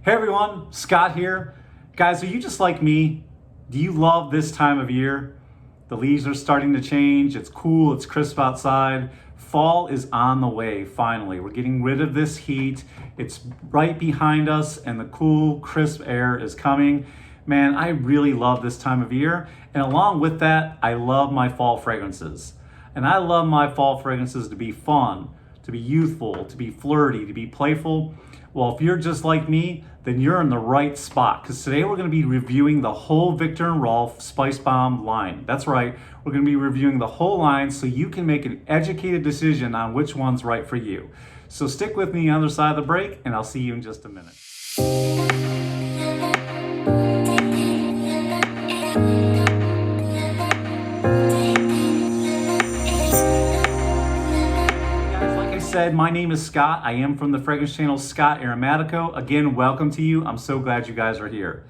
Hey everyone, Scott here. Guys, are you just like me? Do you love this time of year? The leaves are starting to change, it's cool, it's crisp outside. Fall is on the way, finally. We're getting rid of this heat. It's right behind us and the cool, crisp air is coming. Man, I really love this time of year. And along with that, I love my fall fragrances. And I love my fall fragrances to be fun, to be youthful, to be flirty, to be playful. Well, if you're just like me, then you're in the right spot, because today we're going to be reviewing the whole Viktor Rolf Spicebomb line. That's right, we're going to be reviewing the whole line so you can make an educated decision on which one's right for you. So stick with me on the other side of the break, and I'll see you in just a minute. My name is Scott. I am from the fragrance channel Scott Aromatico. Again, welcome to you. I'm so glad you guys are here.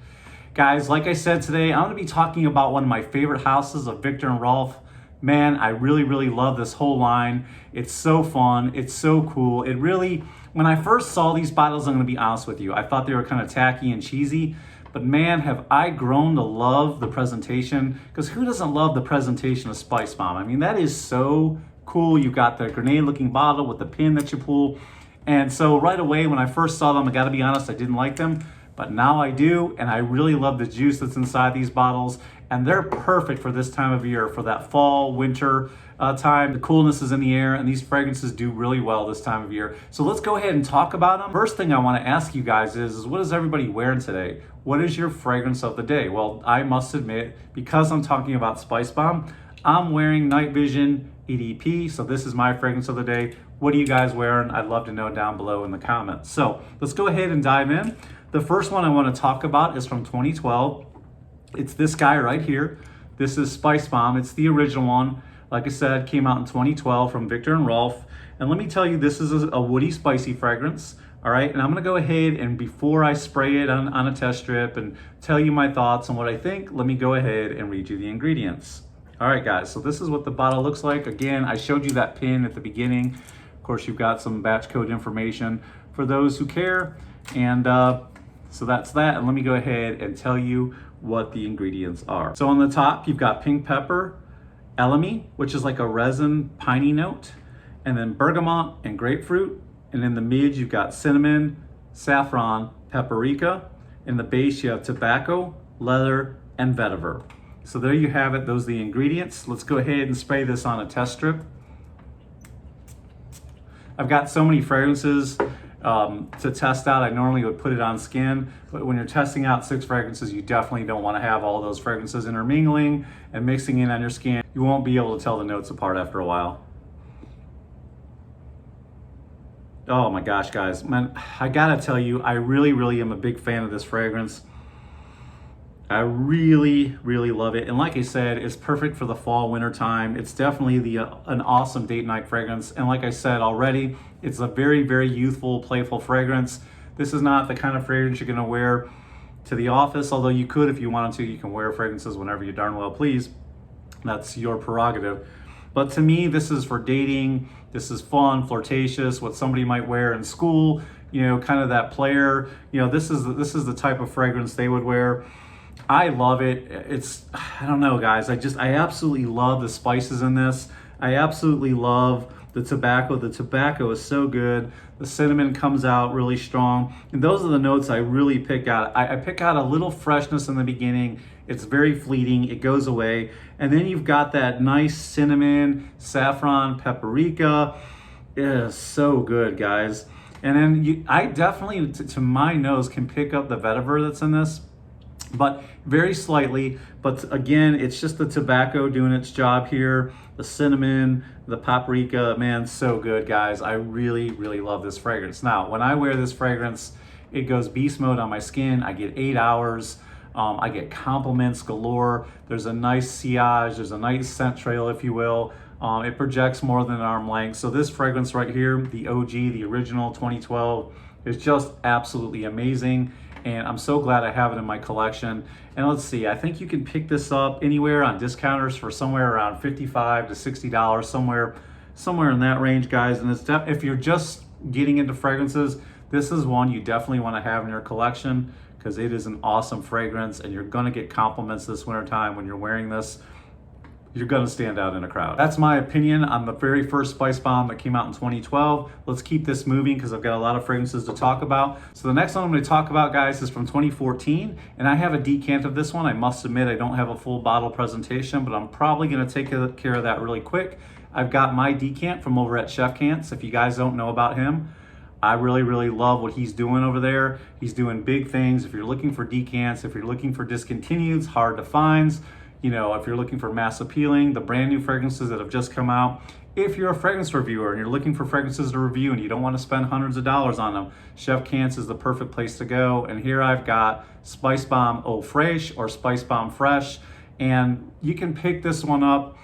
Guys, like I said today, I'm going to be talking about one of my favorite houses of Viktor Rolf. Man, I really love this whole line. It's so fun. It's so cool. It really, when I first saw these bottles, I'm going to be honest with you, I thought they were kind of tacky and cheesy. But man, have I grown to love the presentation, because who doesn't love the presentation of Spicebomb? I mean, that is so cool. You've got the grenade looking bottle with the pin that you pull. And so right away, when I first saw them, I gotta be honest, I didn't like them, but now I do. And I really love the juice that's inside these bottles. And they're perfect for this time of year, for that fall, winter time. The coolness is in the air, and these fragrances do really well this time of year. So let's go ahead and talk about them. First thing I wanna ask you guys is what is everybody wearing today? What is your fragrance of the day? Well, I must admit, because I'm talking about Spicebomb, I'm wearing Night Vision EDP, so this is my fragrance of the day. What are you guys wearing? I'd love to know down below in the comments. So let's go ahead and dive in. The first one I want to talk about is from 2012. It's this guy right here. This is Spicebomb. It's the original one. Like I said, came out in 2012 from Viktor Rolf. And let me tell you, this is a woody, spicy fragrance. All right, and I'm gonna go ahead and before I spray it on a test strip and tell you my thoughts on what I think, let me go ahead and read you the ingredients. All right, guys, so this is what the bottle looks like. Again, I showed you that pin at the beginning. Of course, you've got some batch code information for those who care. And so that's that. And let me go ahead and tell you what the ingredients are. So on the top, you've got pink pepper, elemi, which is like a resin piney note, and then bergamot and grapefruit. And in the mid, you've got cinnamon, saffron, paprika. In the base, you have tobacco, leather, and vetiver. So there you have it. Those are the ingredients. Let's go ahead and spray this on a test strip. I've got so many fragrances to test out. I normally would put it on skin, but when you're testing out 6 fragrances, you definitely don't want to have all those fragrances intermingling and mixing in on your skin. You won't be able to tell the notes apart after a while. Oh my gosh, guys, man, I gotta tell you, I really am a big fan of this fragrance. I really love it. And like I said, it's perfect for the fall, winter time. It's definitely an awesome date night fragrance. And like I said already, it's a very youthful, playful fragrance. This is not the kind of fragrance you're gonna wear to the office, although you could if you wanted to. You can wear fragrances whenever you darn well please. That's your prerogative. But to me, this is for dating. This is fun, flirtatious, what somebody might wear in school, you know, kind of that player. You know, this is the type of fragrance they would wear. I love it. It's, I don't know, guys. I absolutely love the spices in this. I absolutely love the tobacco. The tobacco is so good. The cinnamon comes out really strong. And those are the notes I really pick out. I pick out a little freshness in the beginning. It's very fleeting. It goes away. And then you've got that nice cinnamon, saffron, paprika. It is so good, guys. And then I definitely, to my nose, can pick up the vetiver that's in this, but very slightly. But again, it's just the tobacco doing its job here. The cinnamon, the paprika, man, so good, guys. I really love this fragrance. Now, when I wear this fragrance, it goes beast mode on my skin. I get 8 hours. I get compliments galore. There's a nice sillage. There's a nice scent trail, if you will. It projects more than an arm length. So this fragrance right here, the OG, the original 2012, is just absolutely amazing. And I'm so glad I have it in my collection. And let's see, I think you can pick this up anywhere on discounters for somewhere around $55 to $60, somewhere in that range, guys. And it's if you're just getting into fragrances, This is one you definitely want to have in your collection because it is an awesome fragrance, and you're going to get compliments this winter time when you're wearing this. You're going to stand out in a crowd. That's my opinion on the very first Spicebomb that came out in 2012. Let's keep this moving because I've got a lot of fragrances to talk about. So the next one I'm going to talk about, guys, is from 2014, and I have a decant of this one. I must admit I don't have a full bottle presentation, but I'm probably going to take care of that really quick. I've got my decant from over at Chef Cants. If you guys don't know about him, I really, really love what he's doing over there. He's doing big things. If you're looking for decants, if you're looking for discontinueds, hard to find, you know, if you're looking for mass appealing, the brand new fragrances that have just come out. If you're a fragrance reviewer and you're looking for fragrances to review and you don't want to spend hundreds of dollars on them, Chef Cants is the perfect place to go. And here I've got Spicebomb Eau Fraiche or Spicebomb Fresh, and you can pick this one up.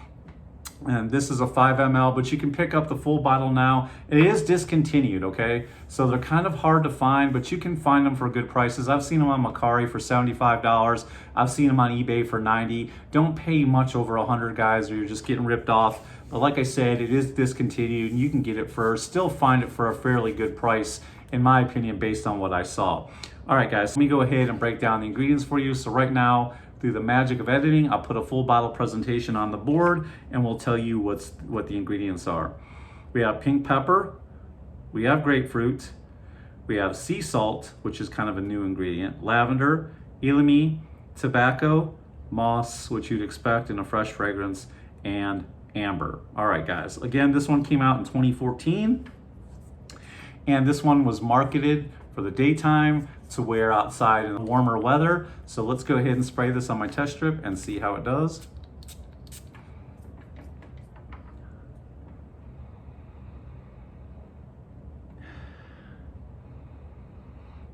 And this is a 5 ml, but you can pick up the full bottle now. It is discontinued, okay? So they're kind of hard to find, but you can find them for good prices. I've seen them on Macari for $75. I've seen them on eBay for $90. Don't pay much over $100, guys, or you're just getting ripped off. But like I said, it is discontinued, and you can get it still find it for a fairly good price, in my opinion, based on what I saw. All right, guys, let me go ahead and break down the ingredients for you. So right now, through the magic of editing, I'll put a full bottle presentation on the board and we'll tell you what the ingredients are. We have pink pepper, we have grapefruit, we have sea salt, which is kind of a new ingredient, lavender, elemi, tobacco, moss, which you'd expect in a fresh fragrance, and amber. All right, guys, again, this one came out in 2014, and this one was marketed for the daytime to wear outside in the warmer weather. So let's go ahead and spray this on my test strip and see how it does.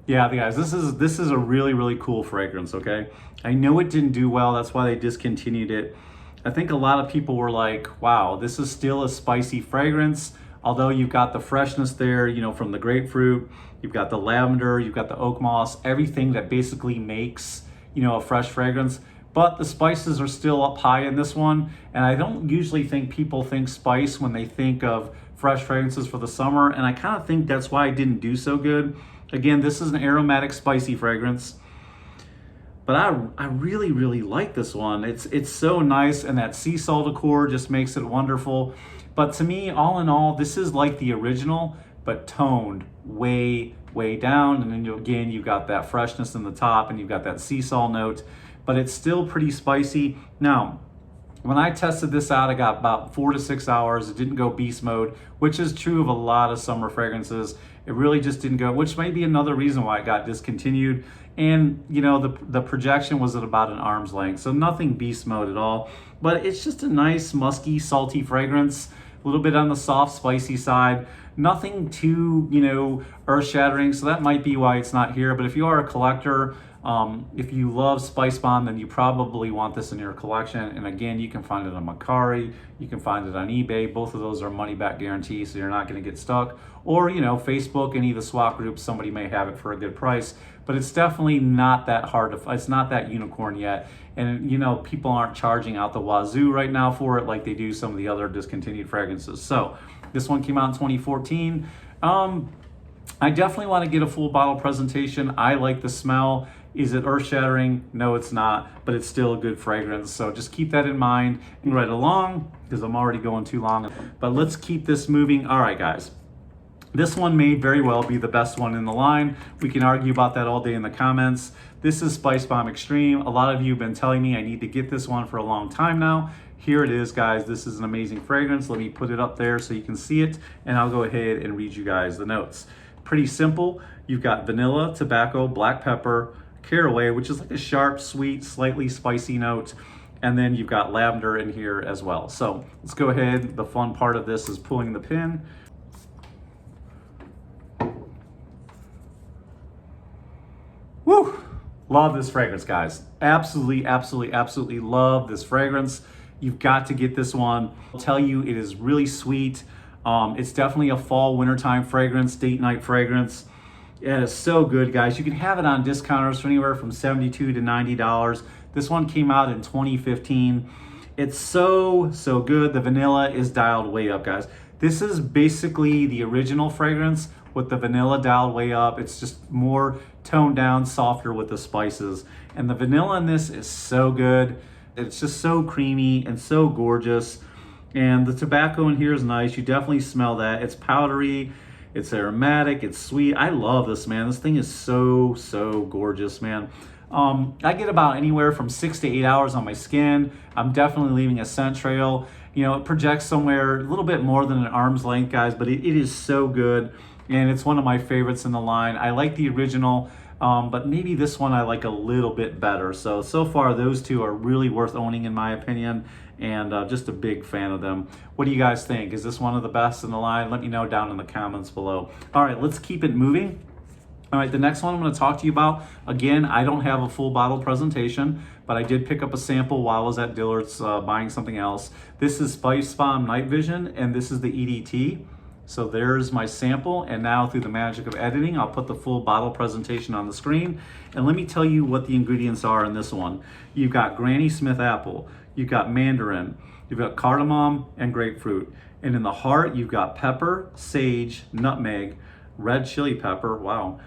Yeah, guys, this is a really, really cool fragrance, okay? I know it didn't do well, that's why they discontinued it. I think a lot of people were like, wow, this is still a spicy fragrance. Although you've got the freshness there, you know, from the grapefruit, you've got the lavender, you've got the oak moss, everything that basically makes, you know, a fresh fragrance. But the spices are still up high in this one. And I don't usually think people think spice when they think of fresh fragrances for the summer. And I kind of think that's why I didn't do so good. Again, this is an aromatic, spicy fragrance. But I really, really like this one. It's so nice, and that sea salt accord just makes it wonderful. But to me, all in all, this is like the original, but toned way, way down. And then again, you've got that freshness in the top, and you've got that sea salt note, but it's still pretty spicy. Now, when I tested this out, I got about 4 to 6 hours. It didn't go beast mode, which is true of a lot of summer fragrances. It really just didn't go, which may be another reason why it got discontinued. And you know, the projection was at about an arm's length, so nothing beast mode at all. But it's just a nice, musky, salty fragrance, a little bit on the soft, spicy side. Nothing too, you know, earth-shattering, so that might be why it's not here. But if you are a collector, if you love Spicebomb, then you probably want this in your collection. And again, you can find it on Macari, you can find it on eBay. Both of those are money-back guarantee, so you're not going to get stuck. Or, you know, Facebook, any of the swap groups, somebody may have it for a good price. But it's definitely not that hard to, it's not that unicorn yet. And, you know, people aren't charging out the wazoo right now for it like they do some of the other discontinued fragrances. So this one came out in 2014. I definitely want to get a full bottle presentation. I like the smell. Is it earth-shattering? No, it's not, but it's still a good fragrance. So just keep that in mind and right along, because I'm already going too long. But let's keep this moving. All right, guys. This one may very well be the best one in the line. We can argue about that all day in the comments. This is Spicebomb Extreme. A lot of you have been telling me I need to get this one for a long time now. Here it is, guys. This is an amazing fragrance. Let me put it up there so you can see it, and I'll go ahead and read you guys the notes. Pretty simple. You've got vanilla, tobacco, black pepper, caraway, which is like a sharp, sweet, slightly spicy note. And then you've got lavender in here as well. So let's go ahead. The fun part of this is pulling the pin. Woo! Love this fragrance, guys. Absolutely, absolutely, absolutely love this fragrance. You've got to get this one. I'll tell you, it is really sweet. It's definitely a fall, wintertime fragrance, date night fragrance. It is so good, guys. You can have it on discounters for anywhere from $72 to $90. This one came out in 2015. It's so good. The vanilla is dialed way up, guys. This is basically the original fragrance with the vanilla dialed way up. It's just more toned down, softer with the spices. And the vanilla in this is so good. It's just so creamy and so gorgeous. And the tobacco in here is nice. You definitely smell that. It's powdery, it's aromatic, it's sweet. I love this, man. This thing is so, so gorgeous, man. I get about anywhere from 6 to 8 hours on my skin. I'm definitely leaving a scent trail. You know, it projects somewhere a little bit more than an arm's length, guys, but it is so good. And it's one of my favorites in the line. I like the original, but maybe this one I like a little bit better. So far those two are really worth owning in my opinion, and just a big fan of them. What do you guys think? Is this one of the best in the line? Let me know down in the comments below. All right, let's keep it moving. All right, the next one I'm gonna talk to you about, again, I don't have a full bottle presentation, but I did pick up a sample while I was at Dillard's buying something else. This is Spicebomb Night Vision, and this is the EDT. So there's my sample, and now through the magic of editing, I'll put the full bottle presentation on the screen. And let me tell you what the ingredients are in this one. You've got Granny Smith apple, you've got mandarin, you've got cardamom and grapefruit. And in the heart, you've got pepper, sage, nutmeg, red chili pepper, wow,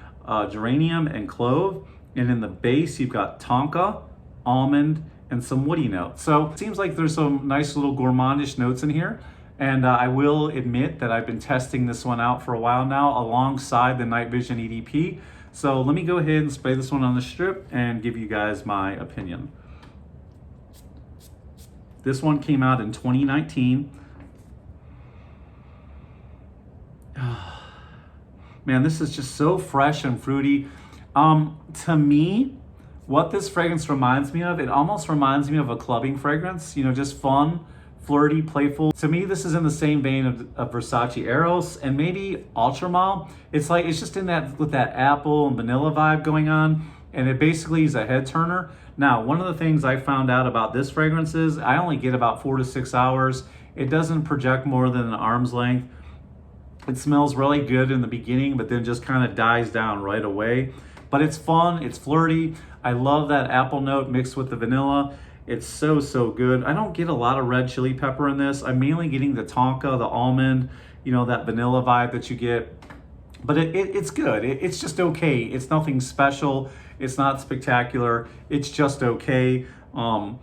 geranium and clove. And in the base, you've got tonka, almond, and some woody notes. So it seems like there's some nice little gourmandish notes in here. And I will admit that I've been testing this one out for a while now alongside the Night Vision EDP. So let me go ahead and spray this one on the strip and give you guys my opinion. This one came out in 2019. Man, this is just so fresh and fruity. To me, what this fragrance reminds me of, it almost reminds me of a clubbing fragrance, you know, just fun, flirty, playful. To me, this is in the same vein of Versace Eros and maybe Ultramal. It's like, it's just in that, with that apple and vanilla vibe going on, and it basically is a head turner. Now, one of the things I found out about this fragrance is I only get about 4 to 6 hours. It doesn't project more than an arm's length. It smells really good in the beginning, but then just kind of dies down right away. But it's fun, it's flirty. I love that apple note mixed with the vanilla. It's so, so good. I don't get a lot of red chili pepper in this. I'm mainly getting the tonka, the almond, you know, that vanilla vibe that you get. But it's good. It's just okay. It's nothing special. It's not spectacular. It's just okay. I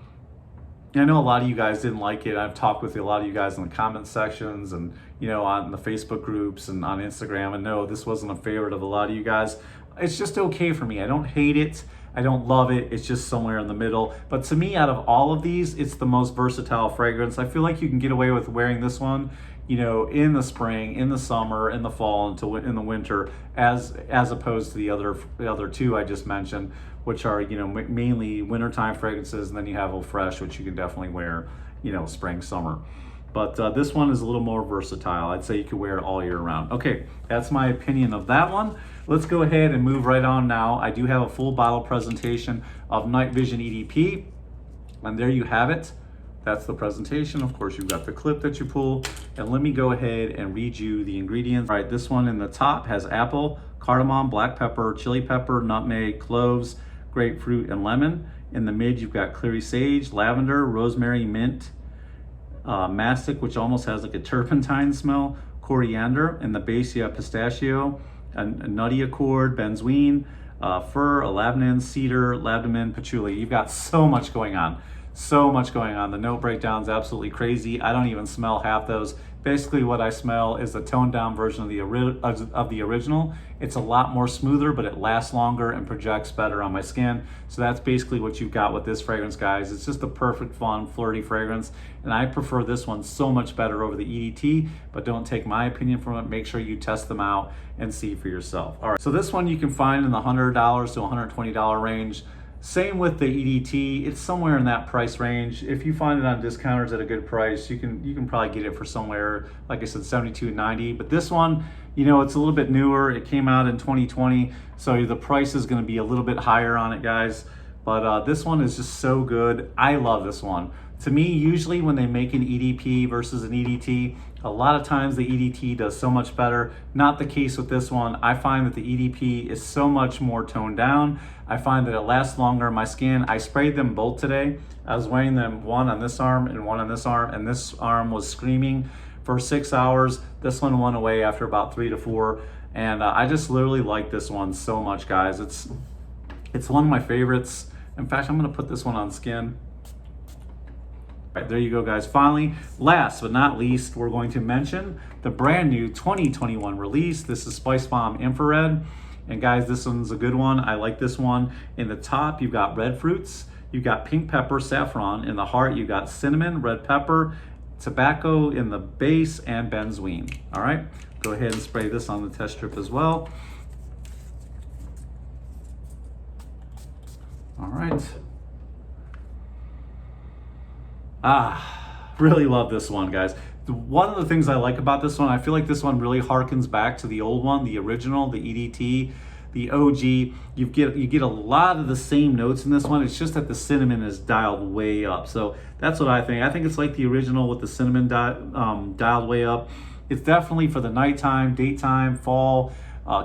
know a lot of you guys didn't like it. I've talked with a lot of you guys in the comment sections and, you know, on the Facebook groups and on Instagram. And no, this wasn't a favorite of a lot of you guys. It's just okay for me. I don't hate it. I don't love it. It's just somewhere in the middle. But to me, out of all of these, it's the most versatile fragrance. I feel like you can get away with wearing this one, you know, in the spring, in the summer, in the fall, until in the winter, as opposed to the other two I just mentioned, which are, you know, mainly wintertime fragrances, and then you have Eau Fraiche, which you can definitely wear, you know, spring, summer. But this one is a little more versatile. I'd say you could wear it all year round. Okay, that's my opinion of that one. Let's go ahead and move right on now. I do have a full bottle presentation of Night Vision EDP, and there you have it. That's the presentation. Of course, you've got the clip that you pull, and let me go ahead and read you the ingredients. All right, this one in the top has apple, cardamom, black pepper, chili pepper, nutmeg, cloves, grapefruit, and lemon. In the mid, you've got clary sage, lavender, rosemary, mint, mastic, which almost has like a turpentine smell, coriander. In the base, you have pistachio, a nutty accord, benzoin, fir, alabanin, cedar, ladamine, patchouli. You've got so much going on. So much going on. The note breakdown's absolutely crazy. I don't even smell half those. Basically what I smell is the toned down version of the original. It's a lot more smoother, but it lasts longer and projects better on my skin. So that's basically what you've got with this fragrance, guys. It's just a perfect, fun, flirty fragrance. And I prefer this one so much better over the EDT, but don't take my opinion from it. Make sure you test them out and see for yourself. All right, so this one you can find in the $100 to $120 range. Same with the EDT, it's somewhere in that price range. If you find it on discounters at a good price, you can probably get it for somewhere, like I said, $72.90. But this one, you know, it's a little bit newer. It came out in 2020, so the price is gonna be a little bit higher on it, guys. But this one is just so good. I love this one. To me, usually when they make an EDP versus an EDT, a lot of times the EDT does so much better. Not the case with this one. I find that the EDP is so much more toned down. I find that it lasts longer on my skin. I sprayed them both today. I was wearing them one on this arm and one on this arm, and this arm was screaming for 6 hours. This one went away after about 3 to 4. And I just literally like this one so much, guys. It's one of my favorites. In fact, I'm gonna put this one on skin. All right, there you go, guys. Finally, last but not least, we're going to mention the brand new 2021 release. This is Spicebomb Infrared. And guys, this one's a good one. I like this one. In the top, you've got red fruits. You've got pink pepper, saffron. In the heart, you've got cinnamon, red pepper, tobacco in the base, and benzoin. All right, go ahead and spray this on the test strip as well. All right. Really love this one, guys. One of the things I like about this one, I feel like this one really harkens back to the old one, the original, the EDT, the OG. You get a lot of the same notes in this one. It's just that the cinnamon is dialed way up. So that's what I think. I think it's like the original with the cinnamon dialed way up. It's definitely for the nighttime, daytime, fall,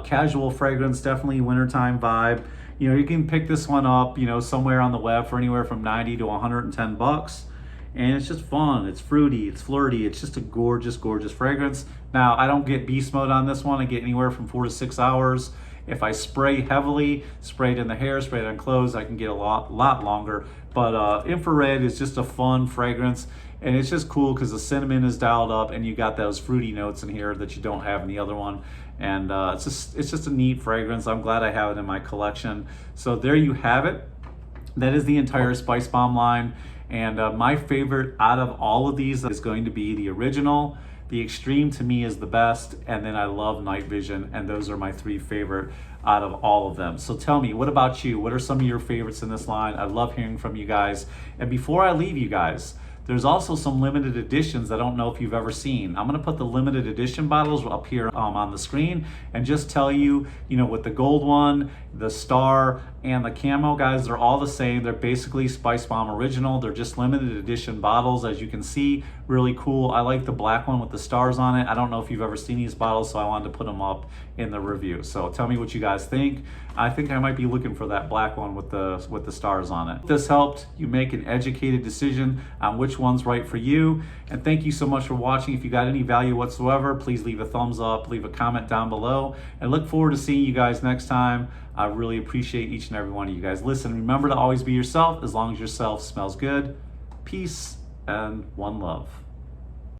casual fragrance, definitely wintertime vibe. You know, you can pick this one up, you know, somewhere on the web for anywhere from 90 to 110 bucks. And it's just fun, it's fruity, it's flirty, it's just a gorgeous, gorgeous fragrance. Now, I don't get beast mode on this one. I get anywhere from 4 to 6 hours. If I spray heavily, spray it in the hair, spray it on clothes, I can get a lot longer. But infrared is just a fun fragrance, and it's just cool because the cinnamon is dialed up and you got those fruity notes in here that you don't have in the other one. And it's just a neat fragrance. I'm glad I have it in my collection. So there you have it. That is the entire Spicebomb line. And my favorite out of all of these is going to be the original. The Extreme to me is the best, and then I love Night Vision, and those are my 3 favorite out of all of them. So tell me, what about you? What are some of your favorites in this line? I love hearing from you guys. And before I leave you guys, there's also some limited editions I don't know if you've ever seen. I'm gonna put the limited edition bottles up here on the screen and just tell you, you know, with the gold one, the star, and the camo, guys, they're all the same. They're basically Spicebomb original. They're just limited edition bottles, as you can see, really cool. I like the black one with the stars on it. I don't know if you've ever seen these bottles, so I wanted to put them up in the review. So tell me what you guys think. I think I might be looking for that black one with the stars on it. If this helped you make an educated decision on which one's right for you. And thank you so much for watching. If you got any value whatsoever, please leave a thumbs up, leave a comment down below, and look forward to seeing you guys next time. I really appreciate each and every one of you guys. Listen, remember to always be yourself as long as yourself smells good. Peace and one love.